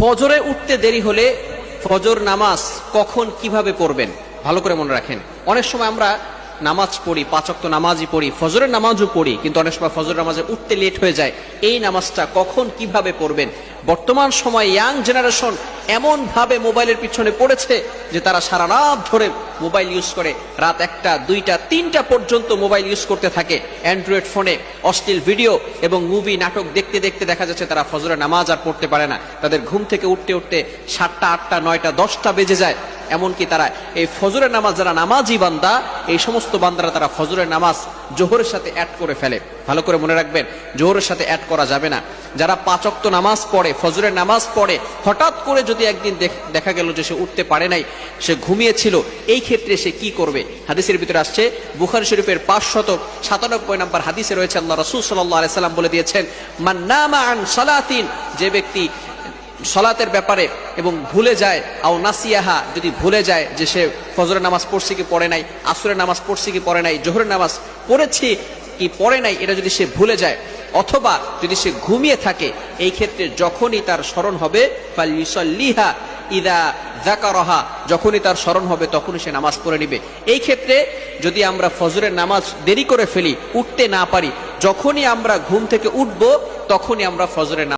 ফজরে উঠতে দেরি হলে ফজর নামাজ কখন কিভাবে পড়বেন ভালো করে মনে রাখেন। অনেক সময় আমরা নামাজ পড়ি, 5 ওয়াক্ত নামাজই পড়ি, ফজরের নামাজও পড়ি, কিন্তু অনেক সময় ফজর নামাজে উঠতে লেট হয়ে যায়। এই নামাজটা কখন কিভাবে পড়বেন? বর্তমান সময় ইয়াং জেনারেশন এমন ভাবে মোবাইলের পিছনে পড়েছে যে তারা সারা রাত ধরে মোবাইল ইউজ করে, রাত 1টা 2টা 3টা পর্যন্ত মোবাইল ইউজ করতে থাকে অ্যান্ড্রয়েড ফোনে। অশ্লীল ভিডিও এবং মুভি নাটক দেখতে দেখতে দেখা যাচ্ছে তারা ফজরের নামাজ আর পড়তে পারে না। তাদের ঘুম থেকে উঠতে উঠতে 7টা 8টা 9টা 10টা বেজে যায়। এমনকি তারা এই ফজরের নামাজ, যারা নামাজি বান্দা, এই সমস্ত বান্দারা তারা ফজরের নামাজ জোহরের সাথে অ্যাড করে ফেলে। ভালো করে মনে রাখবেন, জোহরের সাথে অ্যাড করা যাবে না। যারা 5 ওয়াক্ত নামাজ পড়ে, ফজরের নামাজ পড়ে, হঠাৎ করে যদি একদিন দেখা গেল যে সে উঠতে পারে নাই, সে ঘুমিয়েছিল, এই ক্ষেত্রে সে কি করবে? হাদিসের ভিতরে আসছে, বুখারী শরীফের 597 নম্বর হাদিসে রয়েছে, আল্লাহ রাসূল সাল্লাল্লাহু আলাইহি সাল্লাম বলে দিয়েছেন, মান নামা আন সালাতিন, যে ব্যক্তি সালাতের ব্যাপারে এবং ভুলে যায়, আও নাসিয়াহা, যদি ভুলে যায় যে সে ফজরের নামাজ পড়ছে কি পড়ে নাই, আসরের নামাজ পড়ছে কি পড়ে নাই, জোহরের নামাজ পড়েছে কি পড়ে নাই, এটা যদি সে ভুলে যায়, অথবা যদি সে ঘুমিয়ে থাকে, এই ক্ষেত্রে যখনই তার স্মরণ হবে, ফালইউসাল্লিহা ইদা যাকারাহা, যখনই তার স্মরণ হবে তখনই সে নামাজ পড়ে নিবে। এই ক্ষেত্রে যদি আমরা ফজরের নামাজ দেরি করে ফেলি, উঠতে না পারি, যখনই আমরা ঘুম থেকে উঠবো তখনই আমরা ফজরের